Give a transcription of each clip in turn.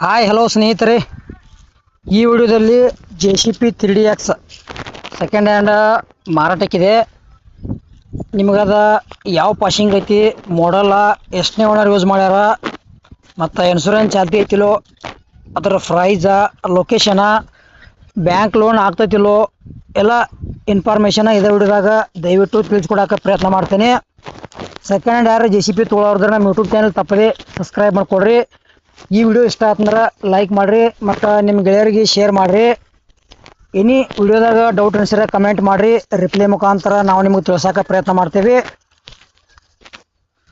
Hi hello ಸ್ನೇಹಿತರೆ, ಈ ವಿಡಿಯೋದಲ್ಲಿ JCP 3DX ಸೆಕೆಂಡ್ ಹ್ಯಾಂಡ್ ಮಾರಾಟಕ್ಕಿದೆ. ನಿಮಗದ ಯಾವ ಪಾಸಿಂಗ್ ಐತಿ, ಮಾಡಲ್ಲ, ಎಷ್ಟನೇ ಓನರ್ ಯೂಸ್ ಮಾಡ್ಯಾರ, ಮತ್ತು ಇನ್ಶೂರೆನ್ಸ್ ಚಾಲ್ತಿ ಐತಿಲೋ, ಅದರ ಪ್ರೈಸ, ಲೊಕೇಶನ, ಬ್ಯಾಂಕ್ ಲೋನ್ ಆಗ್ತೈತಿಲ್ಲೋ, ಎಲ್ಲ ಇನ್ಫಾರ್ಮೇಷನ್ ಇದೇ ವಿಡಿಯೋದಾಗ ದಯವಿಟ್ಟು ತಿಳಿಸ್ಕೊಡೋಕೆ ಪ್ರಯತ್ನ ಮಾಡ್ತೇನೆ. ಸೆಕೆಂಡ್ ಹ್ಯಾಂಡ್ ಯಾರು JCP ತೊಗೊಳೋದ್ರೆ ನಮ್ಮ ಯೂಟ್ಯೂಬ್ ಚಾನಲ್ ತಪ್ಪದೆ ಸಬ್ಸ್ಕ್ರೈಬ್ ಮಾಡ್ಕೊಡ್ರಿ. ಈ ವಿಡಿಯೋ ಇಷ್ಟ ಆತಂದ್ರೆ ಲೈಕ್ ಮಾಡಿರಿ ಮತ್ತು ನಿಮ್ಮ ಗೆಳೆಯರಿಗೆ ಶೇರ್ ಮಾಡಿರಿ. ಎನಿ ವಿಡಿಯೋದಾಗ ಡೌಟ್ ಅನಿಸಿದ್ರೆ ಕಮೆಂಟ್ ಮಾಡಿರಿ, ರಿಪ್ಲೈ ಮುಖಾಂತರ ನಾವು ನಿಮಗೆ ತಿಳ್ಸೋಕೆ ಪ್ರಯತ್ನ ಮಾಡ್ತೇವೆ.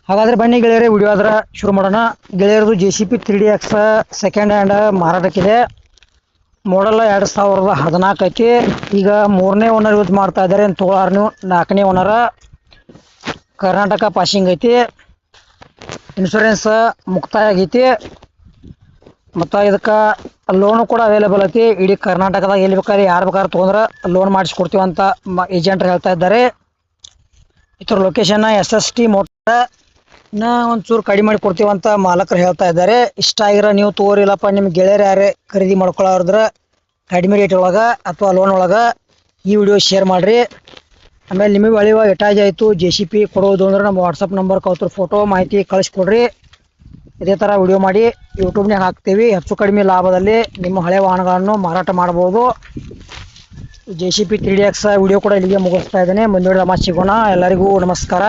ಹಾಗಾದರೆ ಬನ್ನಿ ಗೆಳೆಯರೇ, ವಿಡಿಯೋ ಆದ್ರೆ ಶುರು ಮಾಡೋಣ. ಗೆಳೆಯರದು JCP 3DX ಸೆಕೆಂಡ್ ಹ್ಯಾಂಡ್ ಮಾರಾಟಕ್ಕಿದೆ. ಮಾಡಲ್ 2014 ಐತಿ. ಈಗ 3ನೇ ಓನರ್ ಯೂಸ್ ಮಾಡ್ತಾ ಇದ್ದಾರೆ. ತೊಗೊಳಾರ ನೀವು 4ನೇ ಓನರ. ಕರ್ನಾಟಕ ಪಾಸಿಂಗ್ ಐತಿ. ಇನ್ಶೂರೆನ್ಸ್ ಮುಕ್ತಾಯ ಆಗೈತಿ ಮತ್ತು ಇದಕ್ಕೆ ಲೋನು ಕೂಡ ಅವೈಲೇಬಲ್ ಐತಿ. ಇಡೀ ಕರ್ನಾಟಕದಾಗ ಎಲ್ಲಿ ಬೇಕಾದ್ರೆ ಯಾರು ಬೇಕಾದ್ರೆ ತೊಗೊಂಡ್ರೆ ಲೋನ್ ಮಾಡಿಸ್ಕೊಡ್ತೀವಿ ಅಂತ ಏಜೆಂಟ್ರು ಹೇಳ್ತಾ ಇದ್ದಾರೆ. ಇದ್ರ ಲೊಕೇಶನ್ SST ಮೋಟರ್ನ ಒಂಚೂರು ಕಡಿಮೆ ಮಾಡಿ ಕೊಡ್ತೀವಂತ ಮಾಲಕರು ಹೇಳ್ತಾ ಇದ್ದಾರೆ. ಇಷ್ಟ ಆಗಿರೋ ನೀವು ತಗೋರಿಲ್ಲಪ್ಪ, ನಿಮ್ಮ ಗೆಳೆಯರು ಯಾರೇ ಖರೀದಿ ಮಾಡ್ಕೊಳ್ಳೋದ್ರೆ ಕಡಿಮೆ ರೇಟ್ ಒಳಗೆ ಅಥವಾ ಲೋನ್ ಒಳಗೆ ಈ ವಿಡಿಯೋ ಶೇರ್ ಮಾಡಿರಿ. ಆಮೇಲೆ ನಿಮಗೆ ಒಳ್ಳೆಯ ಎಟಾಜ್ ಆಯಿತು JCP ಕೊಡೋದು ಅಂದ್ರೆ ನಮ್ಮ ವಾಟ್ಸಪ್ ನಂಬರ್ಗೆ ಅವ್ರ ಫೋಟೋ ಮಾಹಿತಿ ಕಳಿಸ್ಕೊಡ್ರಿ. ಇದೇ ಥರ ವಿಡಿಯೋ ಮಾಡಿ ಯೂಟ್ಯೂಬ್ನಾಗ ಹಾಕ್ತೀವಿ. ಹೆಚ್ಚು ಕಡಿಮೆ ಲಾಭದಲ್ಲಿ ನಿಮ್ಮ ಹಳೆ ವಾಹನಗಳನ್ನು ಮಾರಾಟ ಮಾಡ್ಬೋದು. JCP 3DX ವಿಡಿಯೋ ಕೂಡ ಇಲ್ಲಿಗೆ ಮುಗಿಸ್ತಾ ಇದ್ದೇನೆ. ಮುಂದಿನ ಮತ್ತೆ ಸಿಗೋಣ. ಎಲ್ಲರಿಗೂ ನಮಸ್ಕಾರ.